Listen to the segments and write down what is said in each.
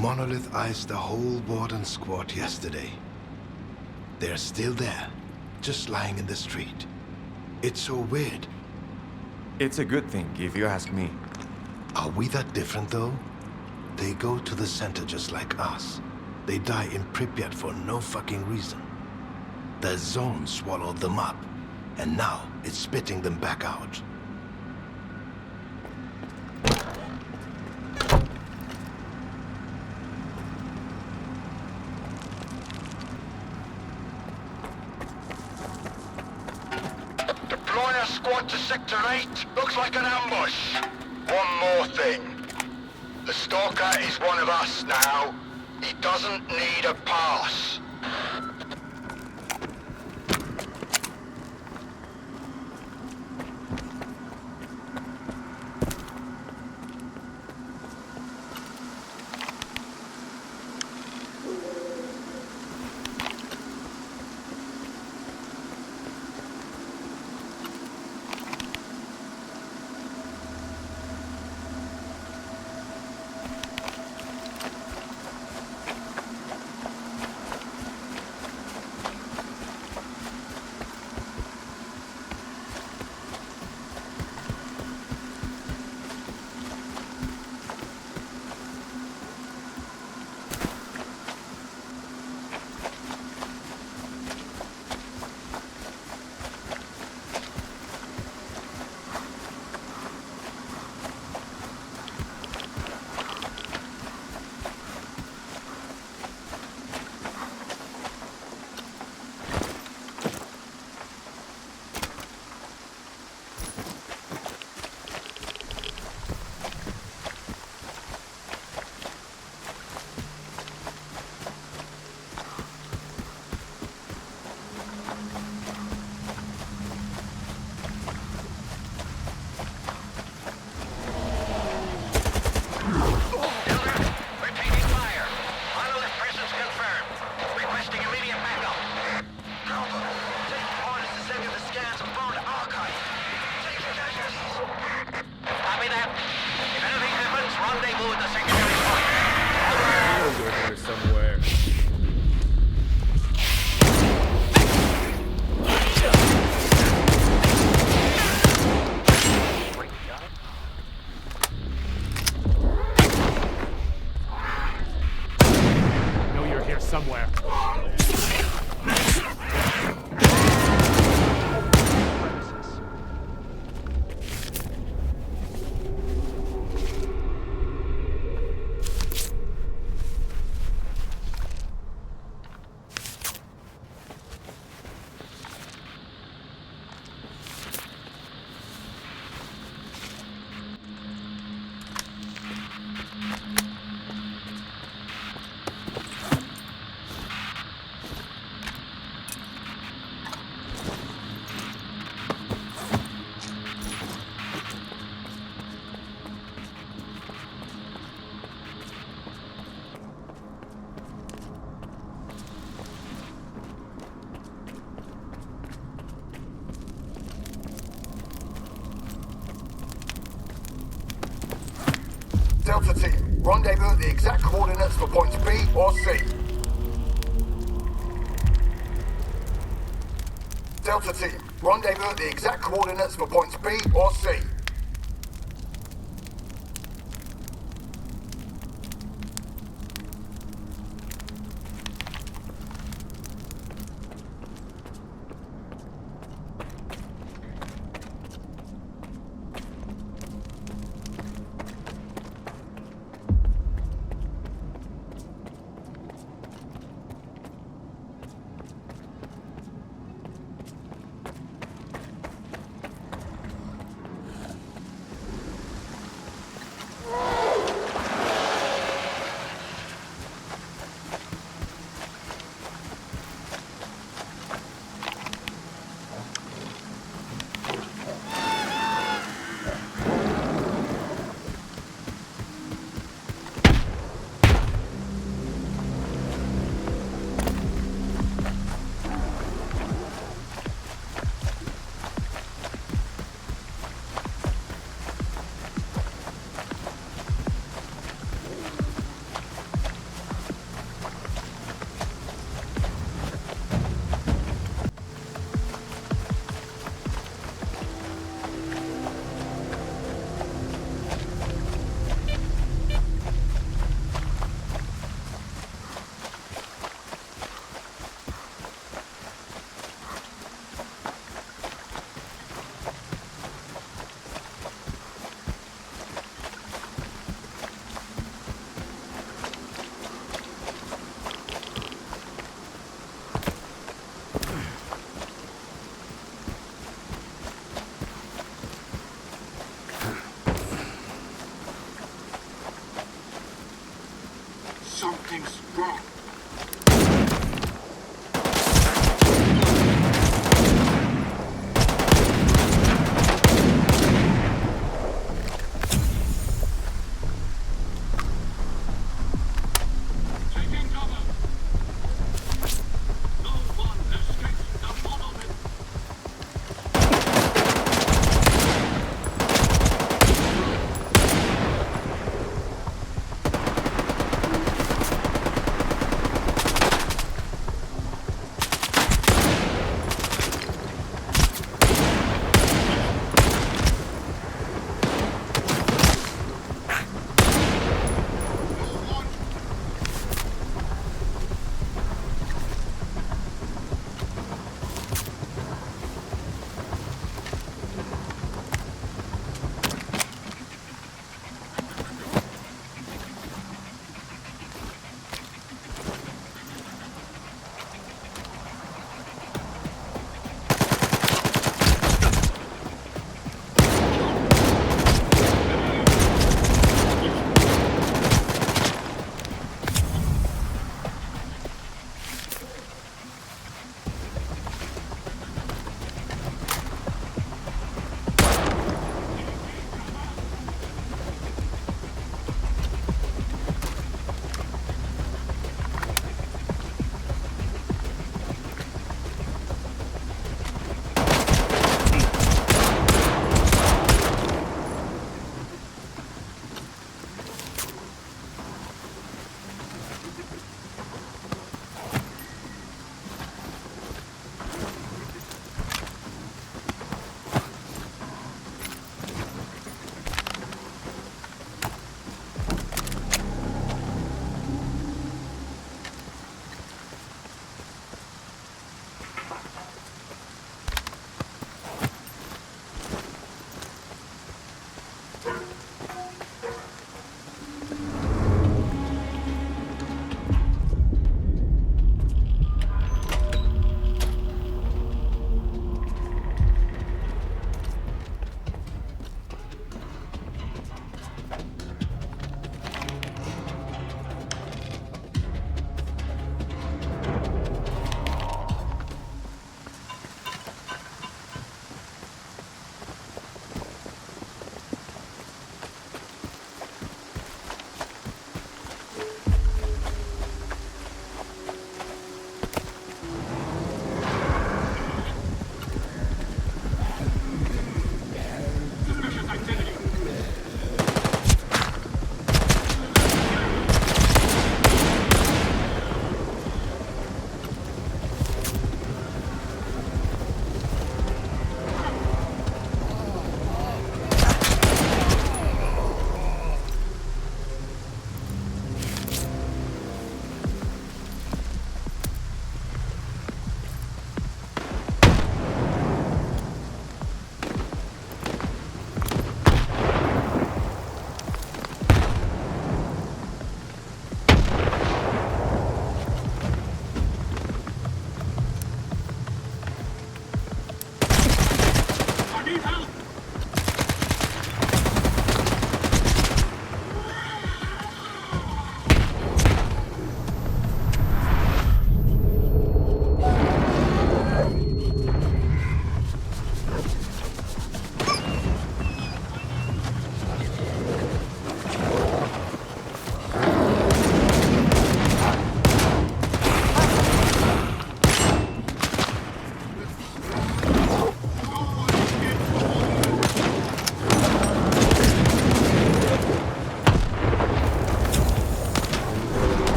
Monolith iced the whole Borden squad yesterday. They're still there, just lying in the street. It's so weird. It's a good thing, if you ask me. Are we that different, though? They go to the center just like us. They die in Pripyat for no fucking reason. The zone swallowed them up, and now it's spitting them back out. Deploy a squad to Sector 8. Looks like an ambush. One more thing. The Stalker is one of us now. He doesn't need a pass. Somewhere. Delta team, rendezvous at the exact coordinates for points B or C. Delta team, rendezvous at the exact coordinates for points B or C. Something's wrong. Taking cover. No one escapes the monolith.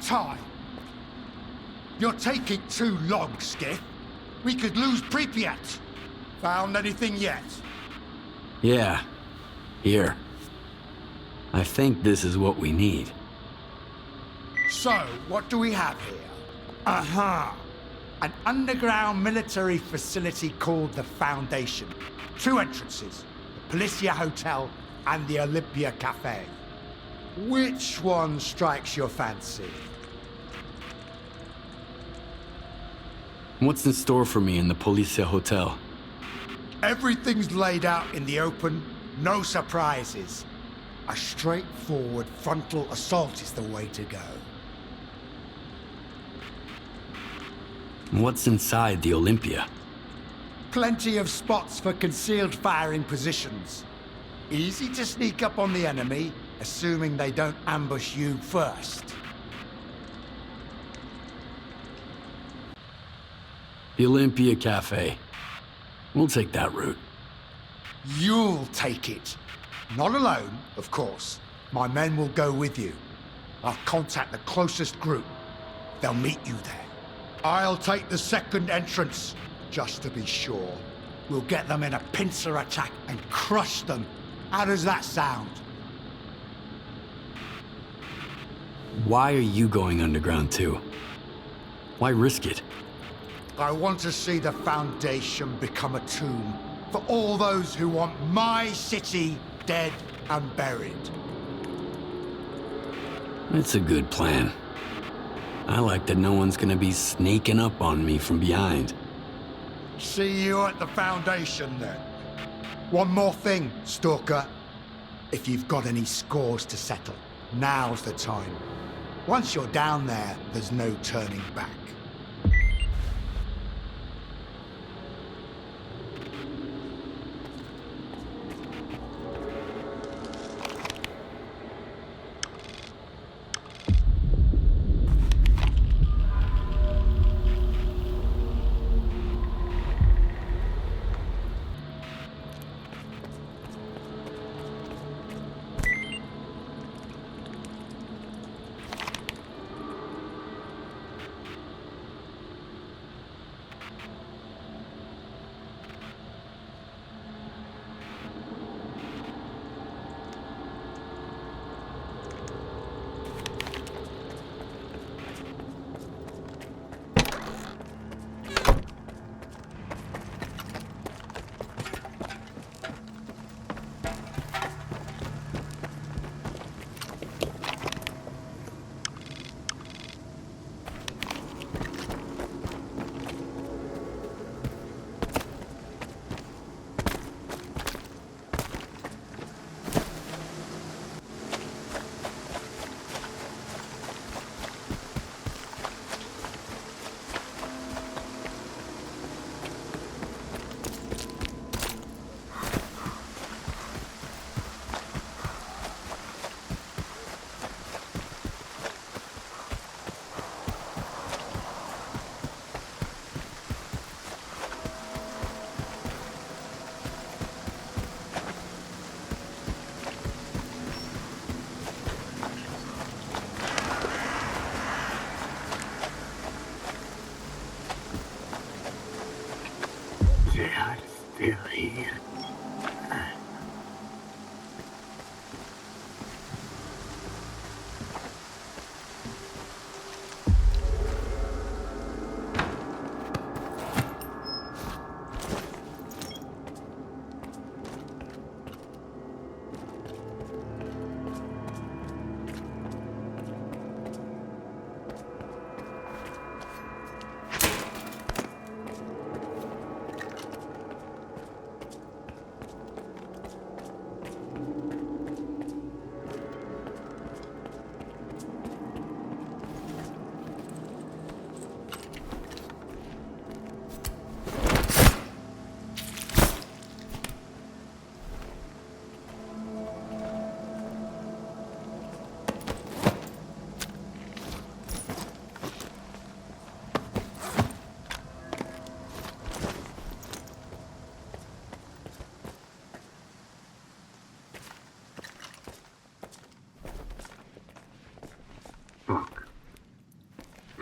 time. You're taking too long, Skiff. We could lose Pripyat. Found anything yet? Yeah. Here. I think this is what we need. So, what do we have here? Aha! An underground military facility called the Foundation. 2 entrances, the Policia Hotel and the Olympia Cafe. Which one strikes your fancy? What's in store for me in the Policia Hotel? Everything's laid out in the open, no surprises. A straightforward frontal assault is the way to go. What's inside the Olympia? Plenty of spots for concealed firing positions. Easy to sneak up on the enemy, assuming they don't ambush you first. The Olympia Cafe. We'll take that route. You'll take it. Not alone, of course. My men will go with you. I'll contact the closest group. They'll meet you there. I'll take the second entrance, just to be sure. We'll get them in a pincer attack and crush them. How does that sound? Why are you going underground too? Why risk it? I want to see the Foundation become a tomb for all those who want my city dead and buried. It's a good plan. I like that no one's gonna be sneaking up on me from behind. See you at the Foundation, then. One more thing, Stalker. If you've got any scores to settle, now's the time. Once you're down there, there's no turning back.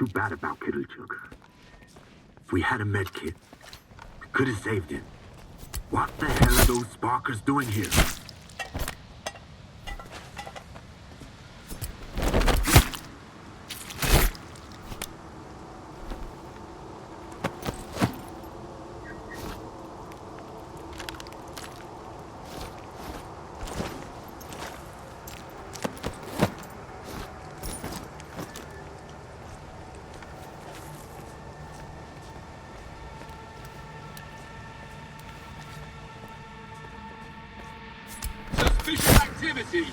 too bad about Kittelchuk. If we had a med kit, we could have saved him. What the hell are those sparkers doing here? Suspicious activity!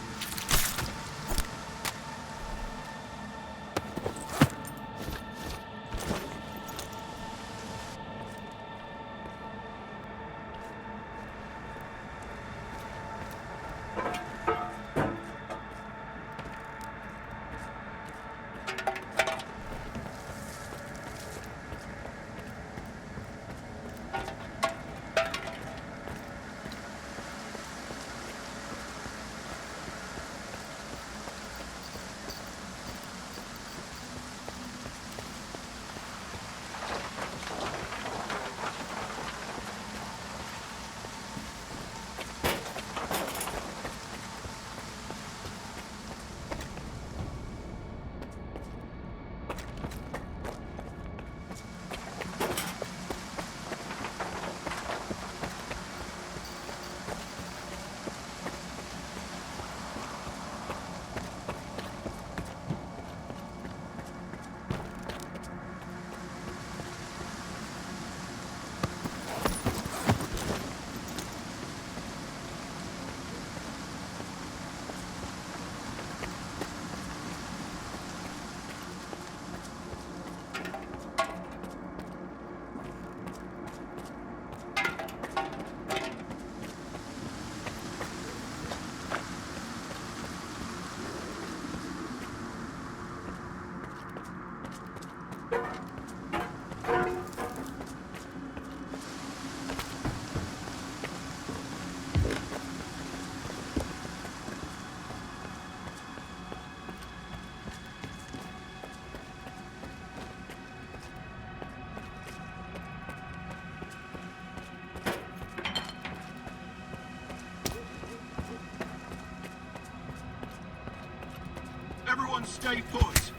Everyone stay put!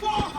Whoa!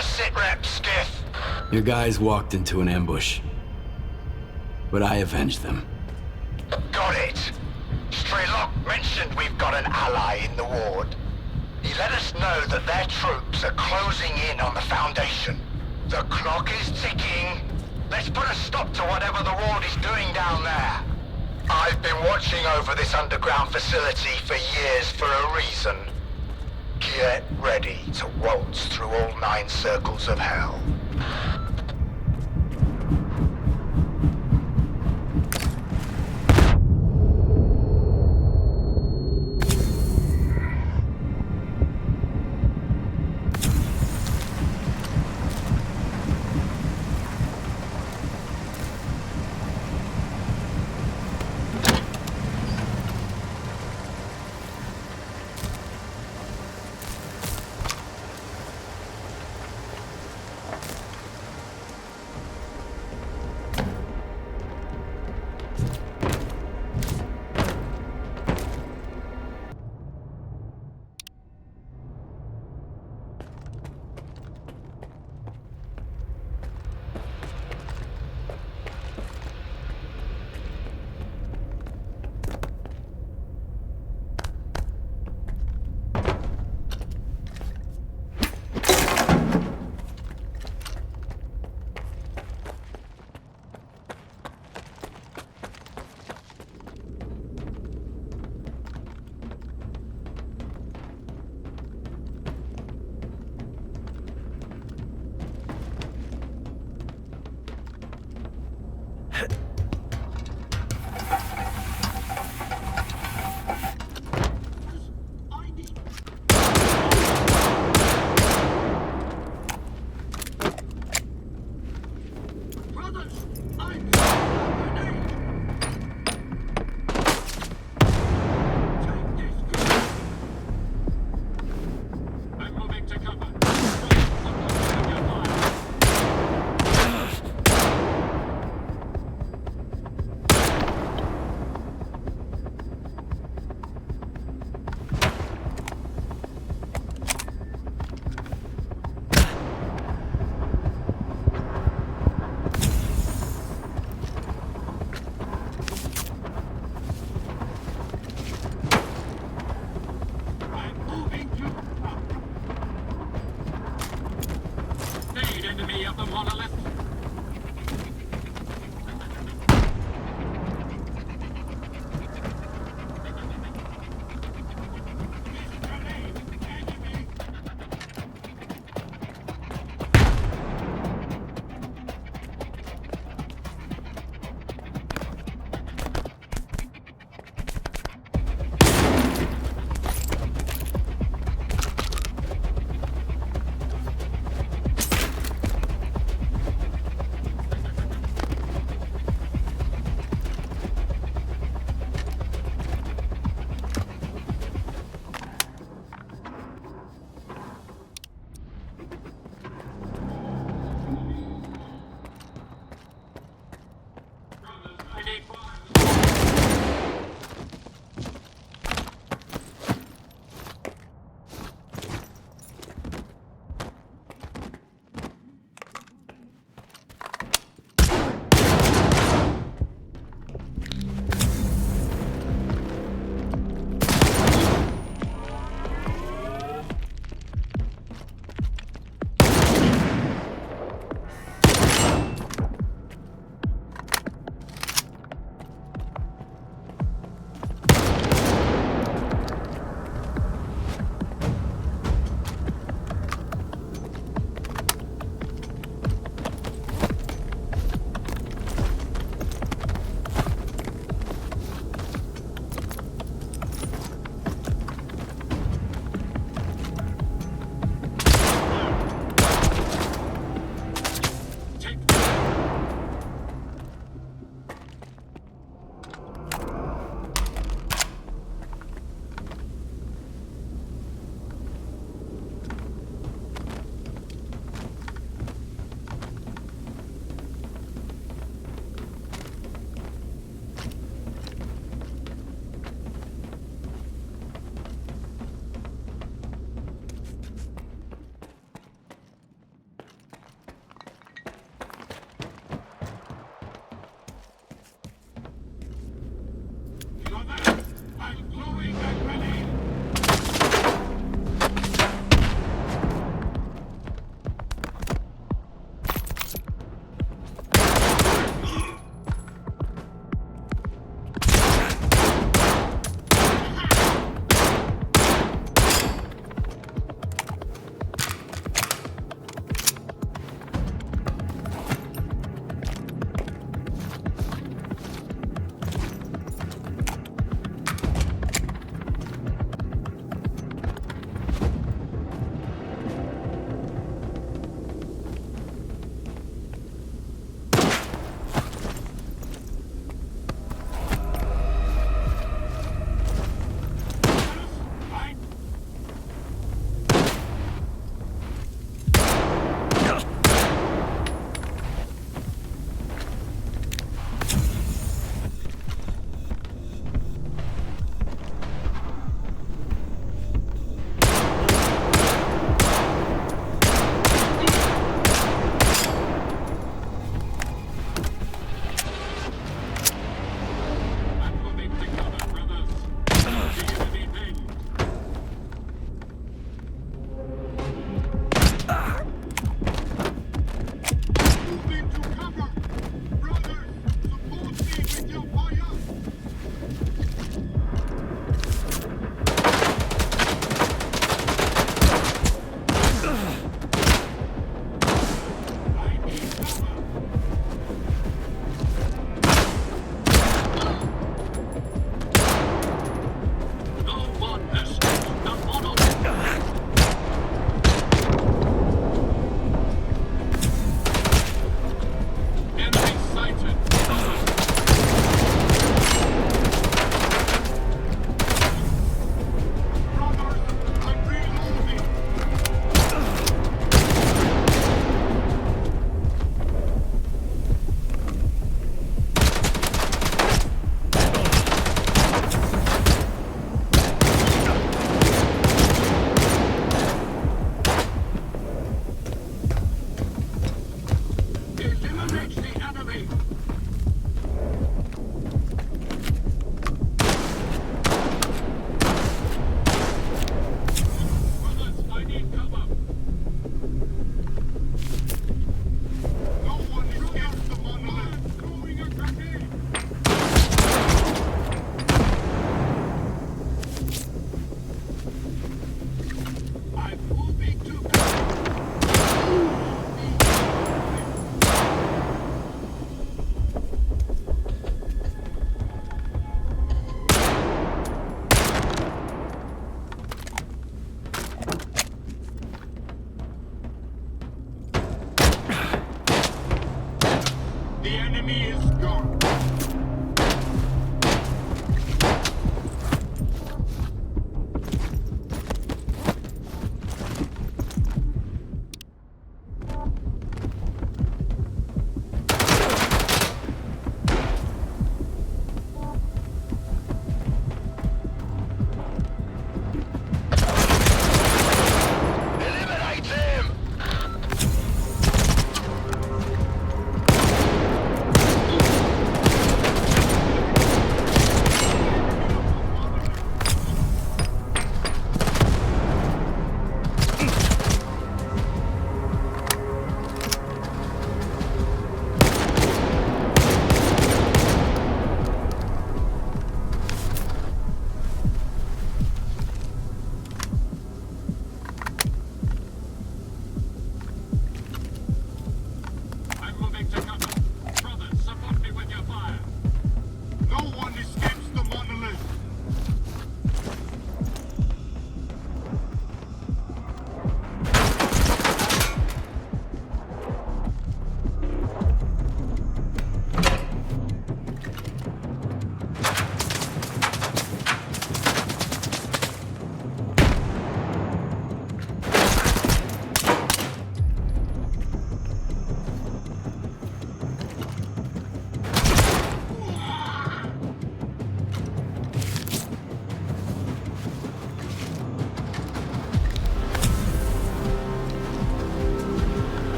Sitrep, Skiff. Your guys walked into an ambush, but I avenged them. Got it. Strelok mentioned we've got an ally in the ward. He let us know that their troops are closing in on the Foundation. The clock is ticking. Let's put a stop to whatever the ward is doing down there. I've been watching over this underground facility for years for a reason. Get ready to waltz through all 9 circles of hell. monolith.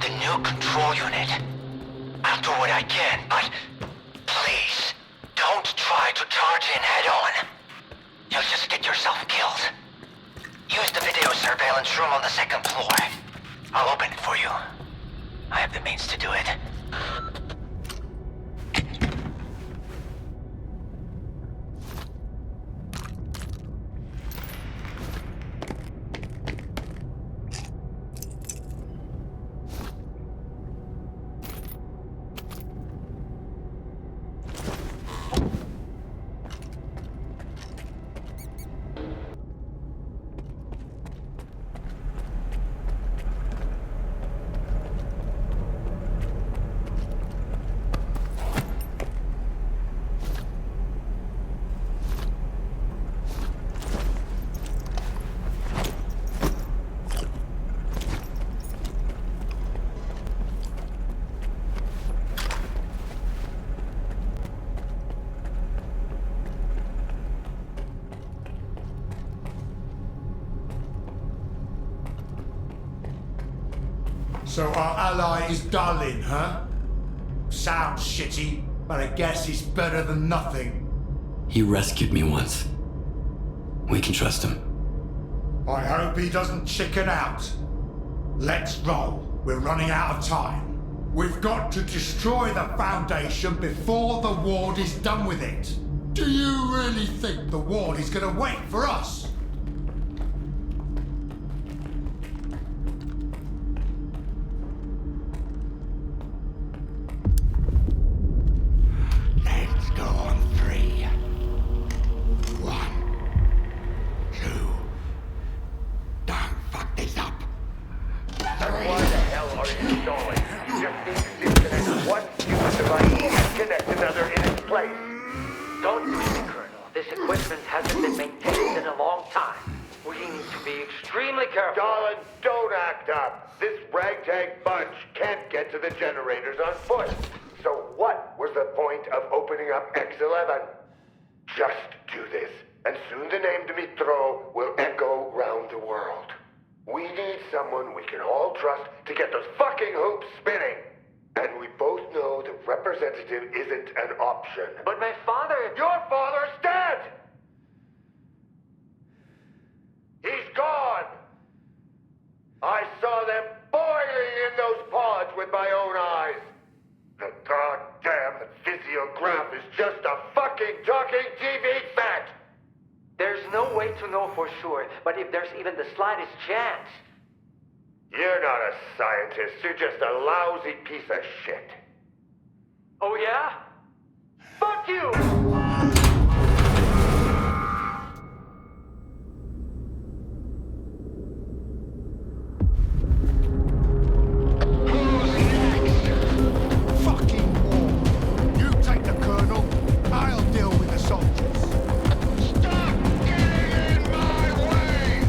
the new control unit. I'll do what I can, but please, don't try to charge in head-on. You'll just get yourself killed. Use the video surveillance room on the second floor. I'll open it for you. I have the means to do it. So our ally is Darlin, huh? Sounds shitty, but I guess it's better than nothing. He rescued me once. We can trust him. I hope he doesn't chicken out. Let's roll. We're running out of time. We've got to destroy the Foundation before the Ward is done with it. Do you really think the Ward is gonna wait for us? Let's go on 3. 1, 2. Don't fuck this up. Why the hell are you stalling? You just need to disconnect one stupid device and connect another in its place. Don't do it, Colonel. This equipment hasn't been maintained in a long time. We need to be extremely careful. Darling, don't act up. This ragtag bunch can't get to the generators on foot. So what was the point of opening up X11? Just do this, and soon the name Dimitro will echo round the world. We need someone we can all trust to get those fucking hoops spinning. And we both know the representative isn't an option. But my father... Your father's dead! He's gone! I saw them boiling in those pods with my own eyes. The goddamn physiograph is just a fucking talking TV set! There's no way to know for sure, but if there's even the slightest chance... You're not a scientist, you're just a lousy piece of shit. Oh yeah? Fuck you! Fucking war. You take the Colonel, I'll deal with the soldiers. Stop getting in my way!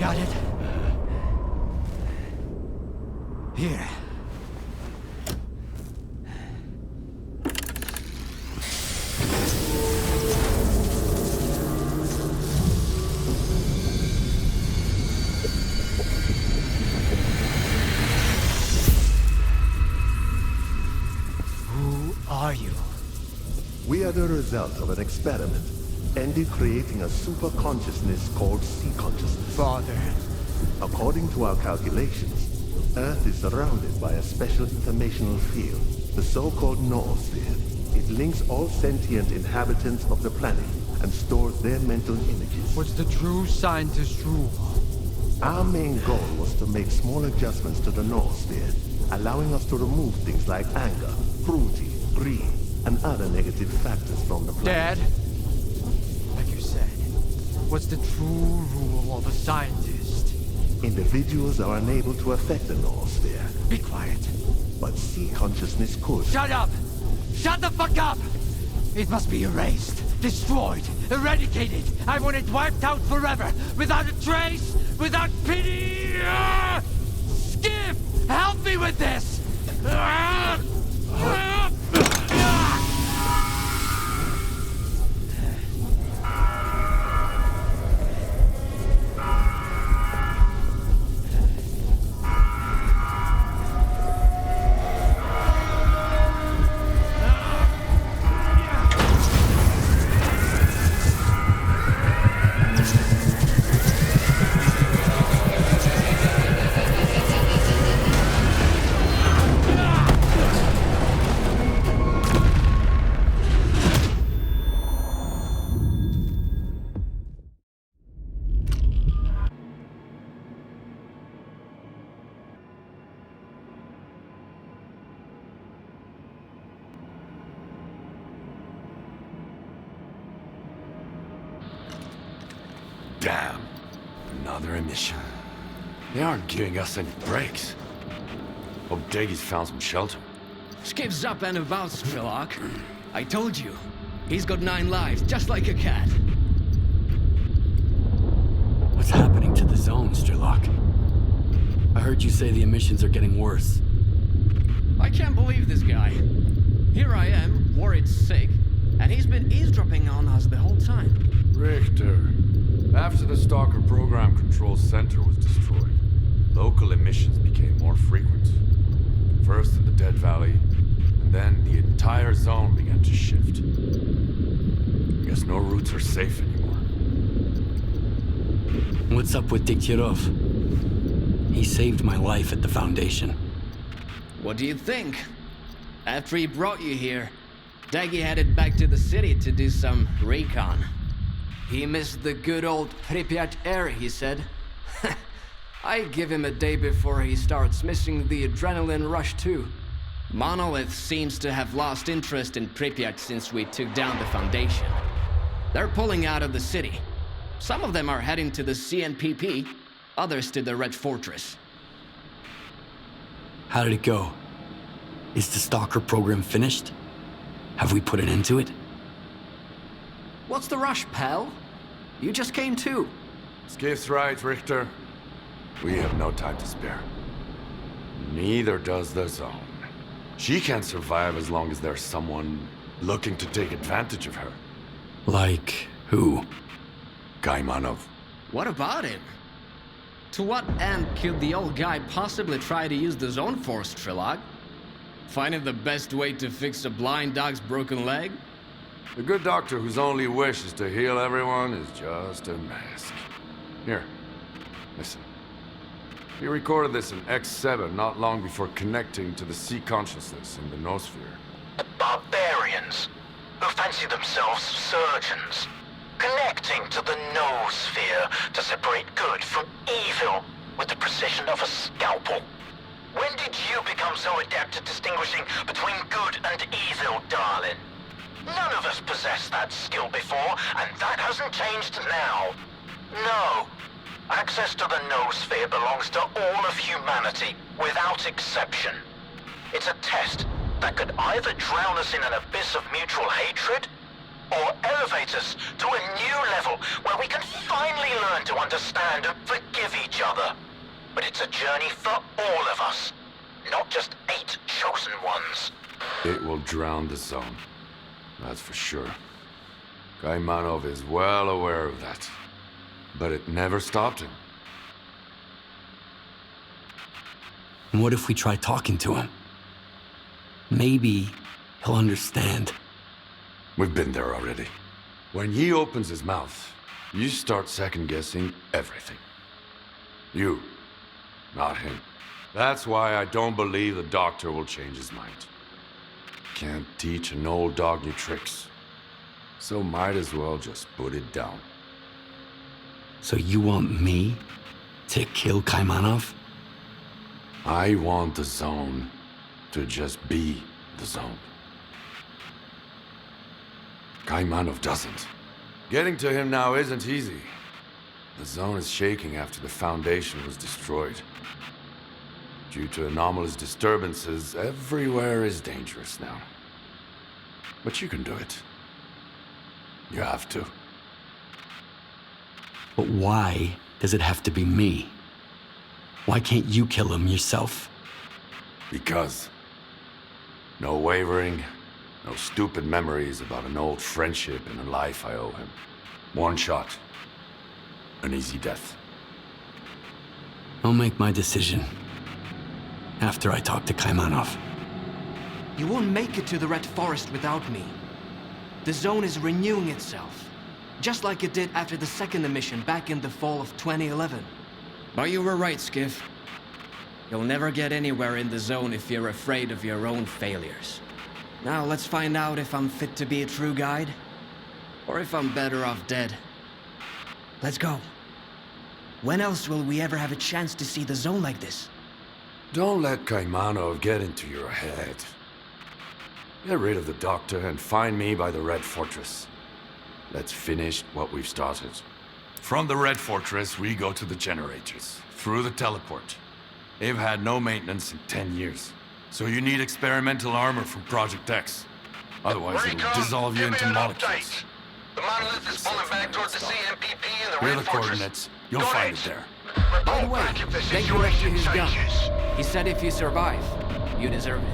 got it? Here. Who are you? We are the result of an experiment, ended creating a super consciousness called sea consciousness. Father. According to our calculations, Earth is surrounded by a special informational field, the so-called noosphere. It links all sentient inhabitants of the planet and stores their mental images. What's the true scientist rule? Our main goal was to make small adjustments to the noosphere, allowing us to remove things like anger, cruelty, greed, and other negative factors from the planet. Dad, like you said, what's the true rule of a scientist? Individuals are unable to affect the noosphere, Be quiet. but sea consciousness could. Shut up! Shut the fuck up! It must be erased, destroyed, eradicated. I want it wiped out forever, without a trace, without pity! Skip! Help me with this! Damn. Another emission. They aren't giving us any breaks. Hope Deggy's found some shelter. Skip's up and about, s.t.a.l.k.e.r. I told you. He's got 9 lives, just like a cat. What's happening to the zone, s.t.a.l.k.e.r? I heard you say the emissions are getting worse. I can't believe this guy. Here I am, worried sick, and he's been eavesdropping on us the whole time. Richter, after the Stalker Program Control Center was destroyed, local emissions became more frequent. First in the Dead Valley, and then the entire zone began to shift. I guess no routes are safe anymore. What's up with Degtyaryov? He saved my life at the Foundation. What do you think? After he brought you here, Deggy headed back to the city to do some recon. He missed the good old Pripyat air, he said. I give him a day before he starts missing the adrenaline rush too. Monolith seems to have lost interest in Pripyat since we took down the Foundation. They're pulling out of the city. Some of them are heading to the CNPP, others to the Red Fortress. How did it go? Is the Stalker program finished? Have we put an end to it? What's the rush, pal? You just came too. Skiff's right, Richter. We have no time to spare. Neither does the zone. She can't survive as long as there's someone looking to take advantage of her. Like who? Gaimanov. What about him? To what end could the old guy possibly try to use the zone for, s.t.a.l.k.e.r? Finding the best way to fix a blind dog's broken leg? The good doctor whose only wish is to heal everyone is just a mask. Here, listen. He recorded this in X7 not long before connecting to the sea consciousness in the noosphere. Barbarians who fancy themselves surgeons, connecting to the noosphere to separate good from evil with the precision of a scalpel. When did you become so adept at distinguishing between good and evil, darling? None of us possessed that skill before, and that hasn't changed now. No. Access to the noosphere belongs to all of humanity, without exception. It's a test that could either drown us in an abyss of mutual hatred, or elevate us to a new level where we can finally learn to understand and forgive each other. But it's a journey for all of us, not just 8 chosen ones. It will drown the zone. That's for sure. Kaimanov is well aware of that. But it never stopped him. And what if we try talking to him? Maybe he'll understand. We've been there already. When he opens his mouth, you start second-guessing everything. You, not him. That's why I don't believe the doctor will change his mind. Can't teach an old dog new tricks. So might as well just put it down. So you want me to kill Kaimanov? I want the zone to just be the zone. Kaimanov doesn't. Getting to him now isn't easy. The zone is shaking after the Foundation was destroyed. Due to anomalous disturbances, everywhere is dangerous now. But you can do it. You have to. But why does it have to be me? Why can't you kill him yourself? Because. No wavering, no stupid memories about an old friendship and a life I owe him. One shot. An easy death. I'll make my decision after I talk to Kaimanov. You won't make it to the Red Forest without me. The zone is renewing itself, just like it did after the second emission back in the fall of 2011. But you were right, Skiff. You'll never get anywhere in the zone if you're afraid of your own failures. Now let's find out if I'm fit to be a true guide, or if I'm better off dead. Let's go. When else will we ever have a chance to see the zone like this? Don't let Kaimanov get into your head. Get rid of the doctor and find me by the Red Fortress. Let's finish what we've started. From the Red Fortress, we go to the generators, through the teleport. They've had no maintenance in 10 years. So you need experimental armor from Project X. Otherwise, it'll dissolve you into molecules. The monolith is pulling back toward the CMPP and the Here are Red the Fortress. coordinates. You'll find it there. By the way, thank you for his gun. He said if you survive, you deserve it.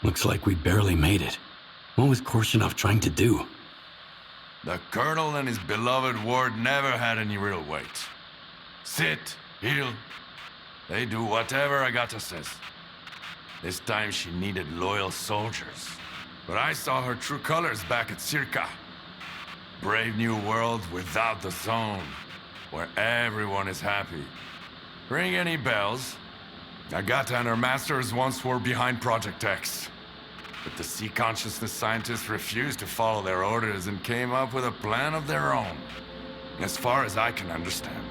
Looks like we barely made it. What was Korshunov trying to do? The Colonel and his beloved ward never had any real weight. Sit, heal. They do whatever Agata says. This time she needed loyal soldiers. But I saw her true colors back at s.t.a.l.k.e.r. Brave new world without the zone, where everyone is happy. Ring any bells? Agata and her masters once were behind Project X. But the sea consciousness scientists refused to follow their orders and came up with a plan of their own. As far as I can understand,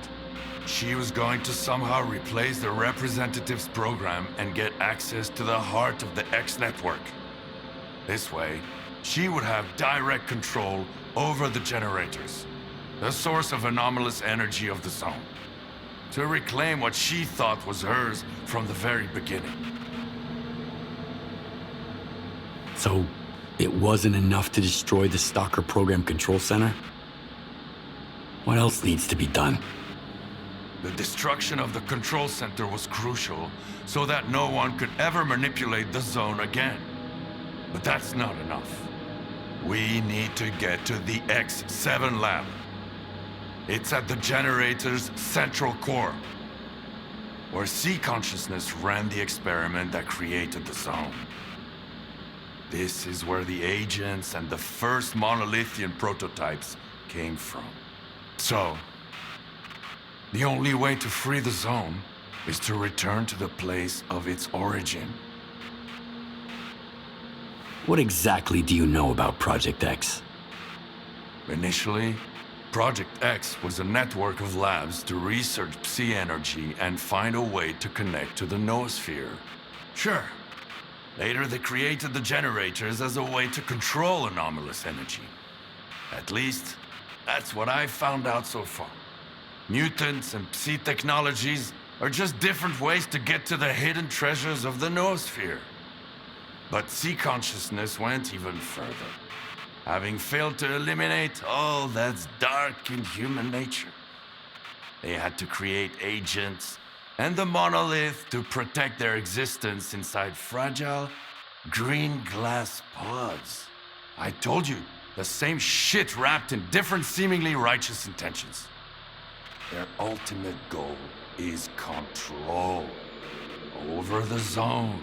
she was going to somehow replace the representatives program and get access to the heart of the X network. This way, she would have direct control over the generators, the source of anomalous energy of the zone, to reclaim what she thought was hers from the very beginning. So, it wasn't enough to destroy the STALKER program control center? What else needs to be done? The destruction of the control center was crucial, so that no one could ever manipulate the zone again. But that's not enough. We need to get to the X7 lab. It's at the generator's central core, where sea consciousness ran the experiment that created the zone. This is where the agents and the first monolithian prototypes came from. So, the only way to free the zone is to return to the place of its origin. What exactly do you know about Project X? Initially, Project X was a network of labs to research psi energy and find a way to connect to the noosphere. Sure. Later, they created the generators as a way to control anomalous energy. At least, that's what I've found out so far. Mutants and psi technologies are just different ways to get to the hidden treasures of the noosphere. But psi consciousness went even further, having failed to eliminate all that's dark in human nature. They had to create agents and the monolith to protect their existence inside fragile, green glass pods. I told you, the same shit wrapped in different seemingly righteous intentions. Their ultimate goal is control over the zone,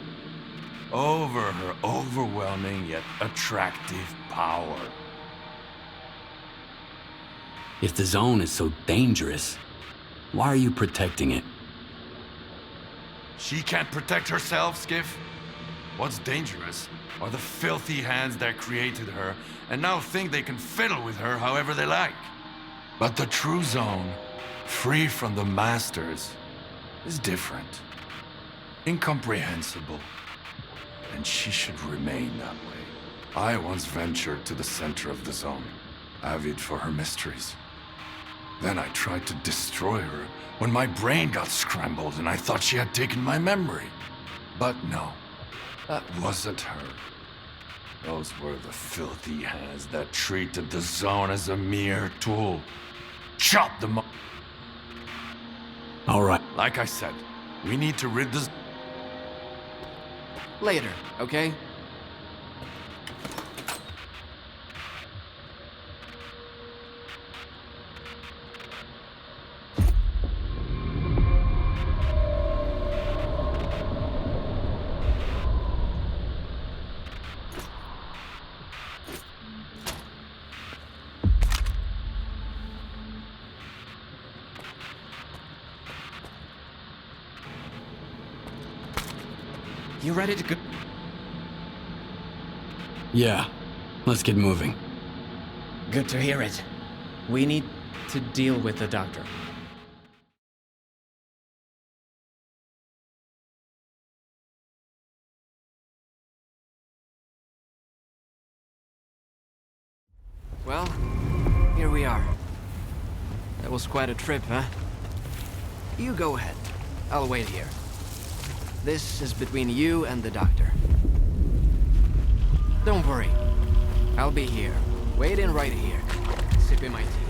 over her overwhelming yet attractive power. If the zone is so dangerous, why are you protecting it? She can't protect herself, Skiff. What's dangerous are the filthy hands that created her and now think they can fiddle with her however they like. But the true zone, free from the masters, is different, incomprehensible, and she should remain that way. I once ventured to the center of the zone, avid for her mysteries. Then I tried to destroy her when my brain got scrambled and I thought she had taken my memory. But no, that wasn't her. Those were the filthy hands that treated the zone as a mere tool. Chop them up. All right. Like I said, we need to rid this... Later, okay? You ready to go? Yeah, let's get moving. Good to hear it. We need to deal with the doctor. Well, here we are. That was quite a trip, huh? You go ahead. I'll wait here. This is between you and the doctor. Don't worry. I'll be here, waiting right here, sipping my tea.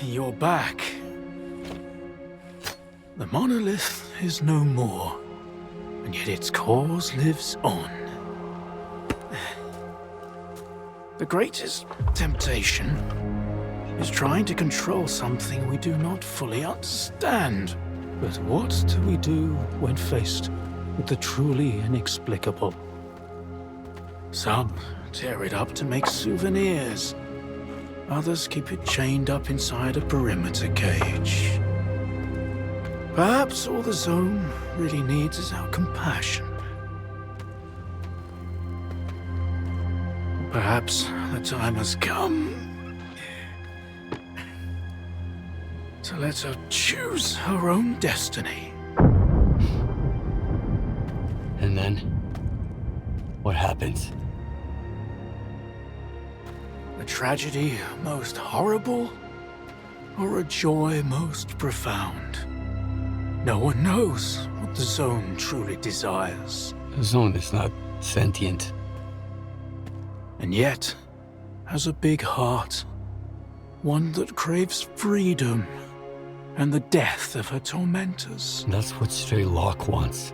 You're back. The monolith is no more, and yet its cause lives on. The greatest temptation is trying to control something we do not fully understand. But what do we do when faced with the truly inexplicable? Some tear it up to make souvenirs. Others keep it chained up inside a perimeter cage. Perhaps all the zone really needs is our compassion. Perhaps the time has come to let her choose her own destiny. And then, what happens? The tragedy most horrible or a joy most profound. No one knows what the zone truly desires. The zone is not sentient. And yet, has a big heart. One that craves freedom and the death of her tormentors. That's what s.t.a.l.k.e.r wants.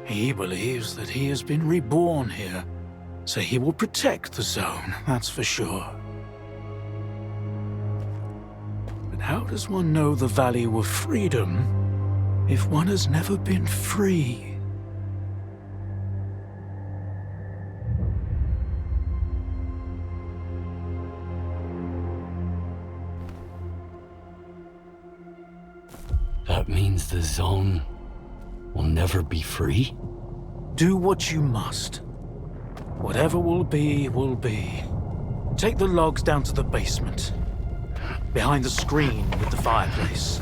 He believes that he has been reborn here, so he will protect the zone, that's for sure. But how does one know the value of freedom if one has never been free? That means the zone will never be free? Do what you must. Whatever will be, will be. Take the logs down to the basement. Behind the screen with the fireplace.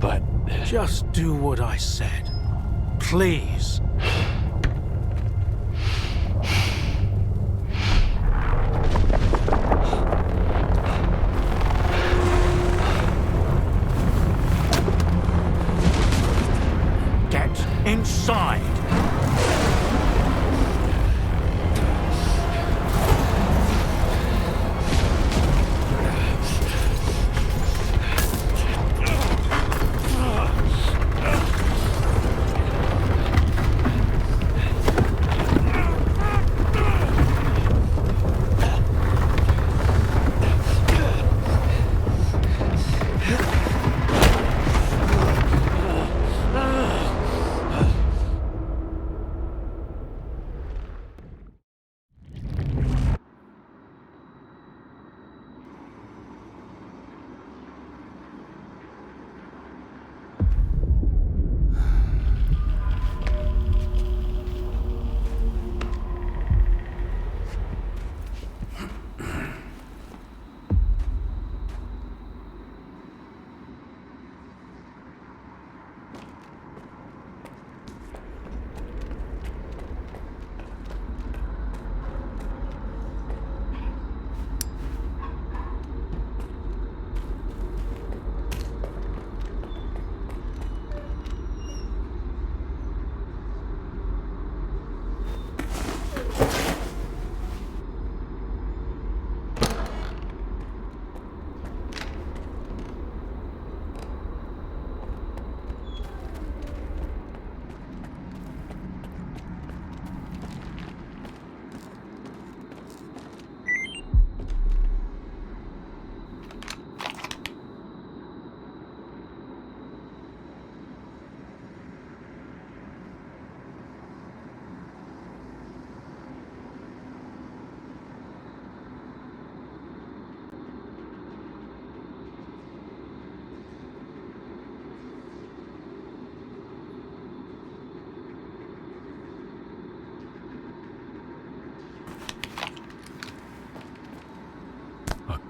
But... Just do what I said. Please. Get inside.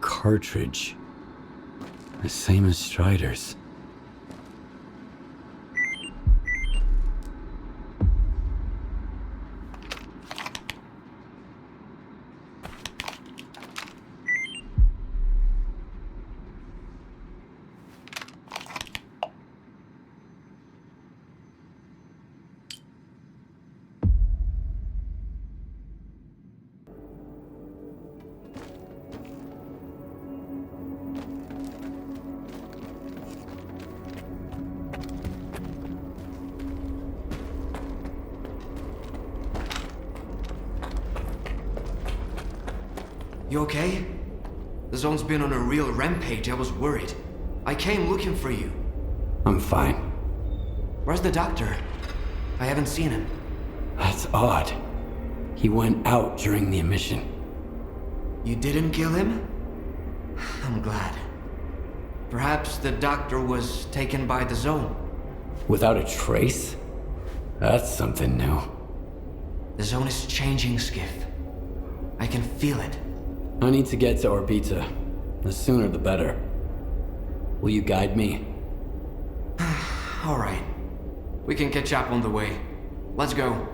Cartridge. The same as Strider's. You okay? The zone's been on a real rampage. I was worried. I came looking for you. I'm fine. Where's the doctor? I haven't seen him. That's odd. He went out during the emission. You didn't kill him? I'm glad. Perhaps the doctor was taken by the zone. Without a trace? That's something new. The zone is changing, Skiff. I can feel it. I need to get to Orbita. The sooner the better. Will you guide me? All right. We can catch up on the way. Let's go.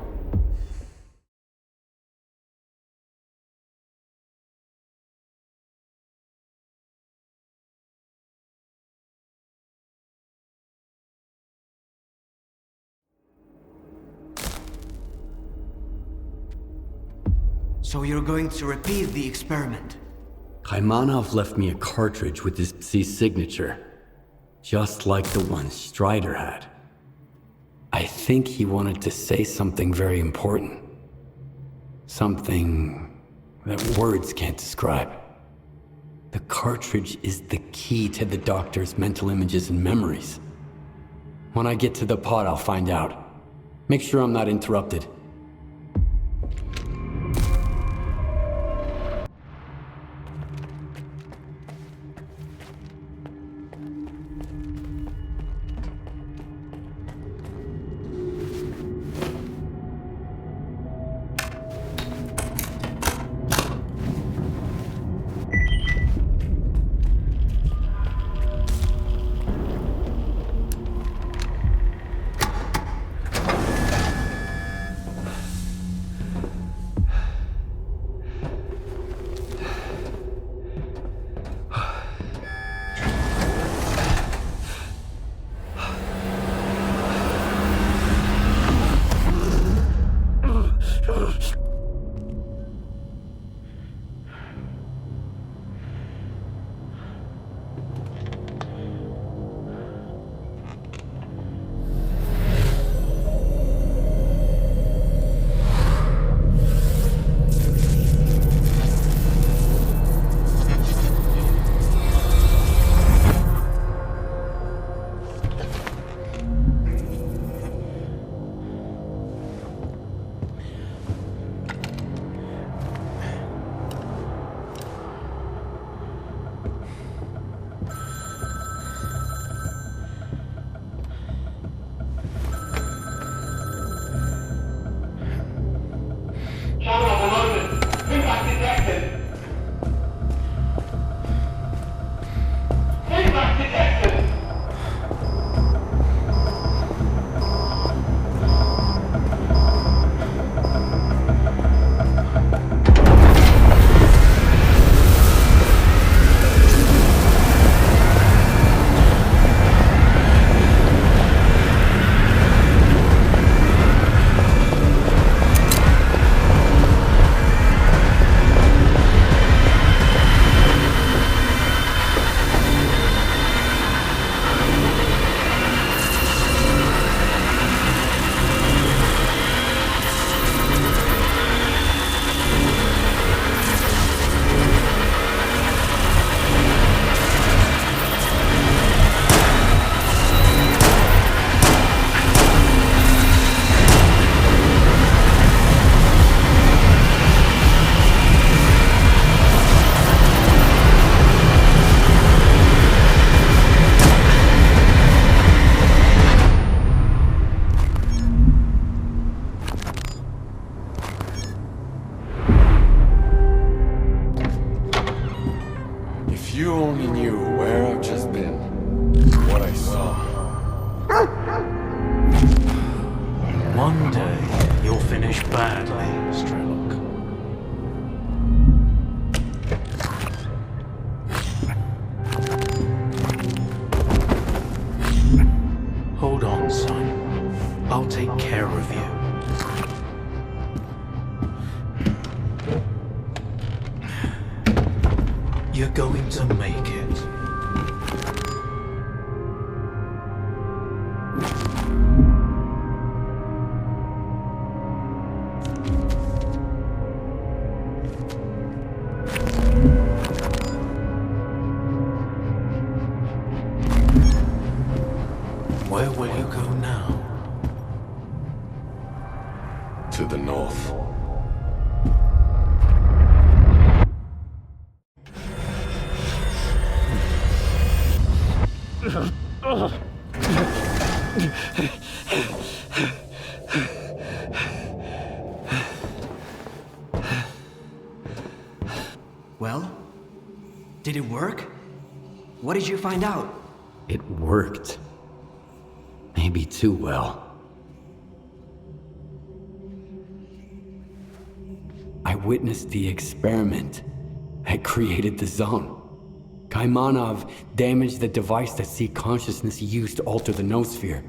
So you're going to repeat the experiment? Kaimanov left me a cartridge with his Psi signature, just like the one Strider had. I think he wanted to say something very important. Something that words can't describe. The cartridge is the key to the doctor's mental images and memories. When I get to the pod, I'll find out. Make sure I'm not interrupted. One day, you'll finish badly, S.t.a.l.k.e.r. Hold on, son. I'll take care of you. You're going to make it. Where will you go now? To the north. Well, did it work? What did you find out? It worked. Maybe too well. I witnessed the experiment that created the zone. Kaimanov damaged the device that S.t.a.l.k.e.r. consciousness used to alter the noosphere.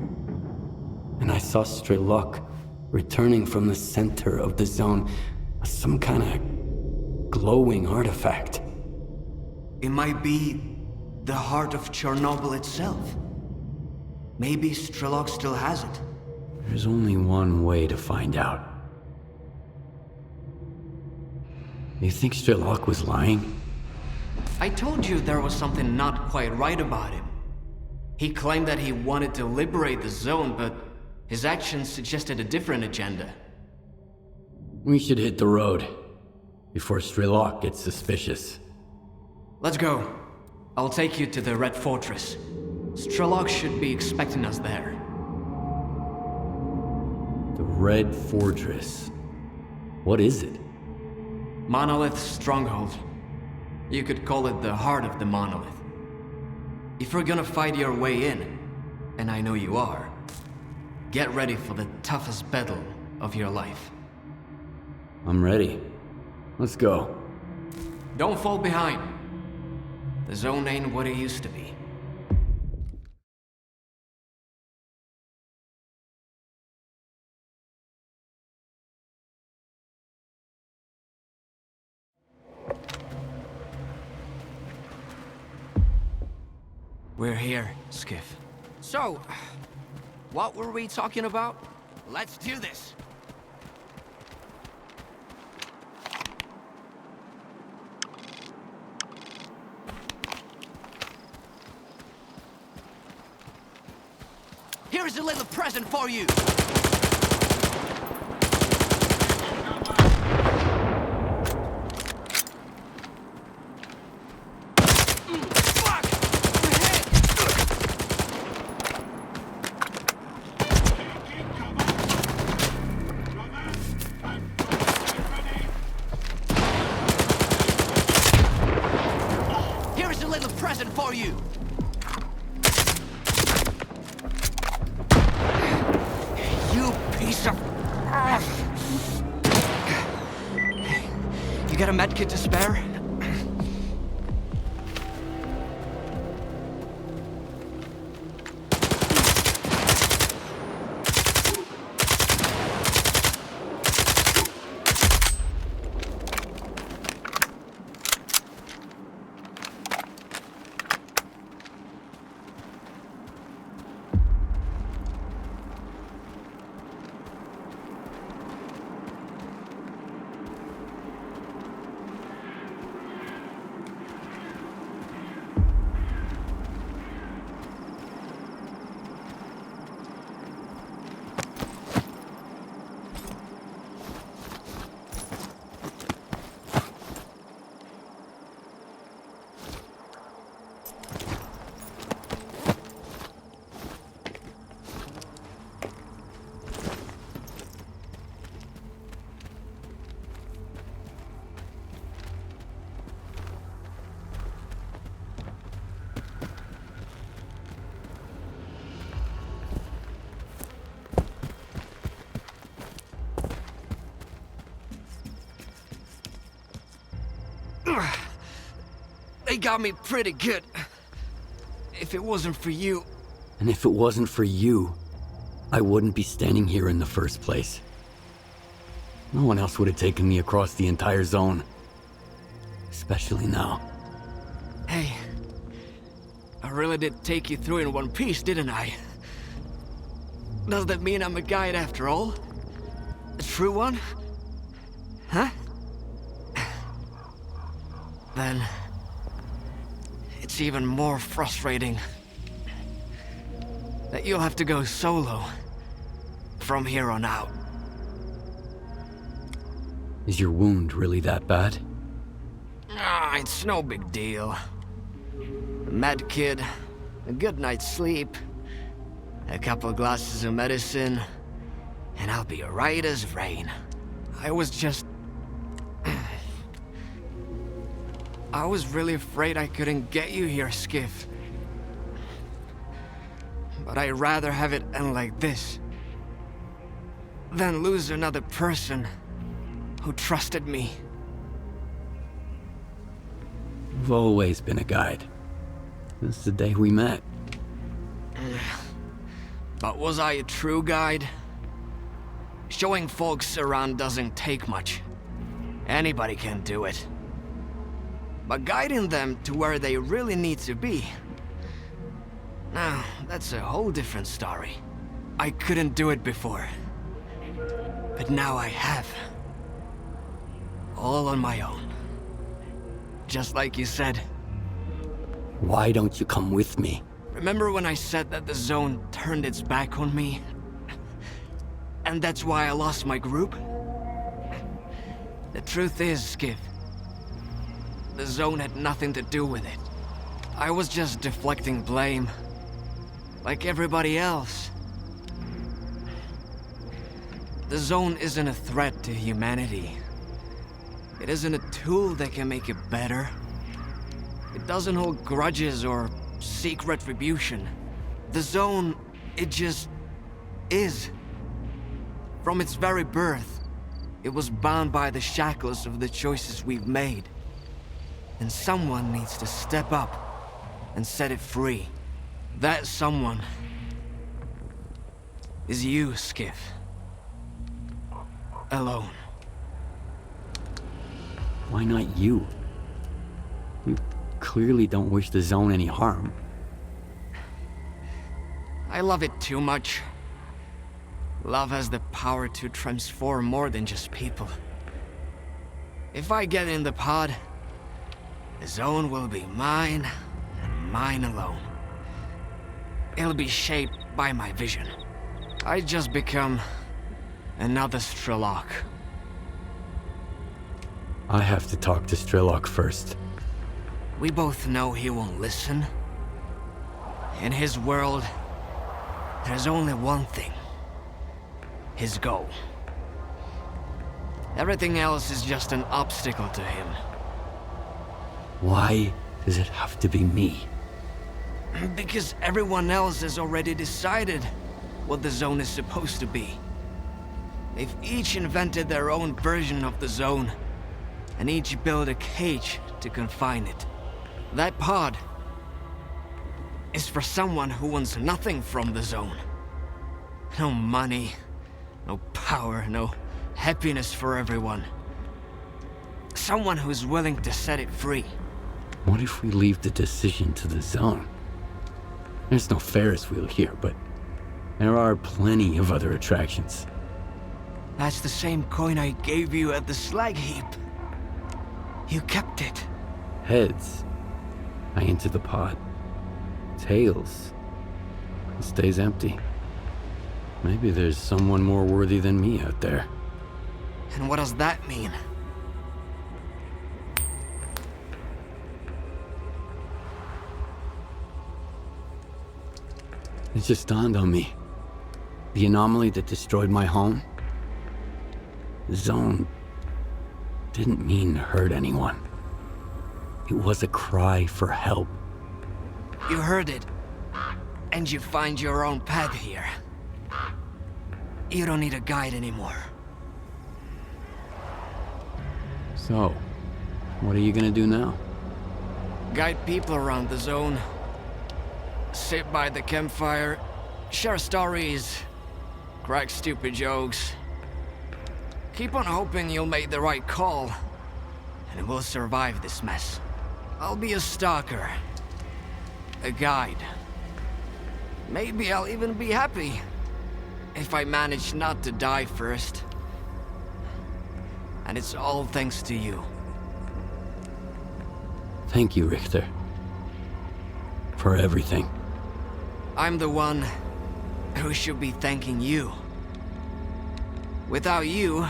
And I saw S.t.a.l.k.e.r. returning from the center of the zone as some kind of glowing artifact. It might be the heart of Chornobyl itself. Maybe s.t.a.l.k.e.r still has it. There's only one way to find out. You think s.t.a.l.k.e.r was lying? I told you there was something not quite right about him. He claimed that he wanted to liberate the zone, but his actions suggested a different agenda. We should hit the road before s.t.a.l.k.e.r gets suspicious. Let's go. I'll take you to the Red Fortress. s.t.a.l.k.e.r should be expecting us there. The Red Fortress. What is it? Monolith Stronghold. You could call it the heart of the monolith. If you're gonna fight your way in, and I know you are, get ready for the toughest battle of your life. I'm ready. Let's go. Don't fall behind. The zone ain't what it used to be. We're here, Skiff. So, what were we talking about? Let's do this. Here's a little present for you. For you. You piece of... You got a medkit to spare? They got me pretty good. If it wasn't for you... And if it wasn't for you, I wouldn't be standing here in the first place. No one else would have taken me across the entire zone. Especially now. Hey, I really did take you through in one piece, didn't I? Does that mean I'm a guide after all? A true one? Huh? Then... it's even more frustrating that you'll have to go solo from here on out. Is your wound really that bad? Ah, it's no big deal. A med kid, a good night's sleep, a couple of glasses of medicine, and I'll be right as rain. I was just... I was really afraid I couldn't get you here, Skiff. But I'd rather have it end like this than lose another person who trusted me. You've always been a guide. Since the day we met. But was I a true guide? Showing folks around doesn't take much. Anybody can do it. but guiding them to where they really need to be. Now, that's a whole different story. I couldn't do it before, but now I have. All on my own. Just like you said. Why don't you come with me? Remember when I said that the Zone turned its back on me? And that's why I lost my group? The truth is, Skiff, the Zone had nothing to do with it. I was just deflecting blame, like everybody else. The Zone isn't a threat to humanity. It isn't a tool that can make it better. It doesn't hold grudges or seek retribution. The Zone, it just is. From its very birth, it was bound by the shackles of the choices we've made. And someone needs to step up and set it free. That someone is you, Skiff. Alone. Why not you? You clearly don't wish the Zone any harm. I love it too much. Love has the power to transform more than just people. If I get in the pod, the Zone will be mine, and mine alone. It'll be shaped by my vision. I just become another s.t.a.l.k.e.r. I have to talk to s.t.a.l.k.e.r. first. We both know he won't listen. In his world, there's only one thing. His goal. Everything else is just an obstacle to him. Why does it have to be me? Because everyone else has already decided what the Zone is supposed to be. They've each invented their own version of the Zone, and each built a cage to confine it. That pod is for someone who wants nothing from the Zone. No money, no power, no happiness for everyone. Someone who's willing to set it free. What if we leave the decision to the Zone? There's no Ferris wheel here, but there are plenty of other attractions. That's the same coin I gave you at the slag heap. You kept it. Heads, I enter the pod. Tails, it stays empty. Maybe there's someone more worthy than me out there. And what does that mean? It just dawned on me. The anomaly that destroyed my home, the Zone didn't mean to hurt anyone. It was a cry for help. You heard it, and you find your own path here. You don't need a guide anymore. So, what are you gonna do now? Guide people around the Zone. Sit by the campfire, share stories, crack stupid jokes. Keep on hoping you'll make the right call, and we'll survive this mess. I'll be a stalker, a guide. Maybe I'll even be happy if I manage not to die first. And it's all thanks to you. Thank you, Richter. For everything. I'm the one who should be thanking you. Without you,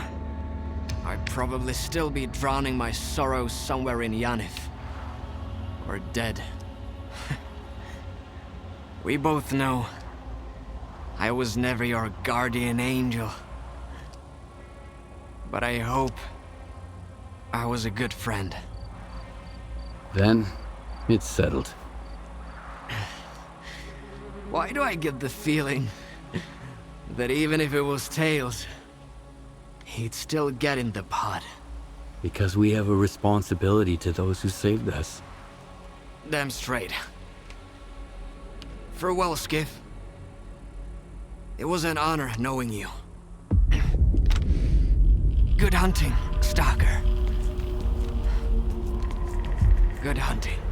I'd probably still be drowning my sorrows somewhere in Yanif. Or dead. We both know I was never your guardian angel. But I hope I was a good friend. Then, it's settled. Why do I get the feeling that even if it was Tails, he'd still get in the pod? Because we have a responsibility to those who saved us. Damn straight. Farewell, Skiff. It was an honor knowing you. Good hunting, Stalker. Good hunting.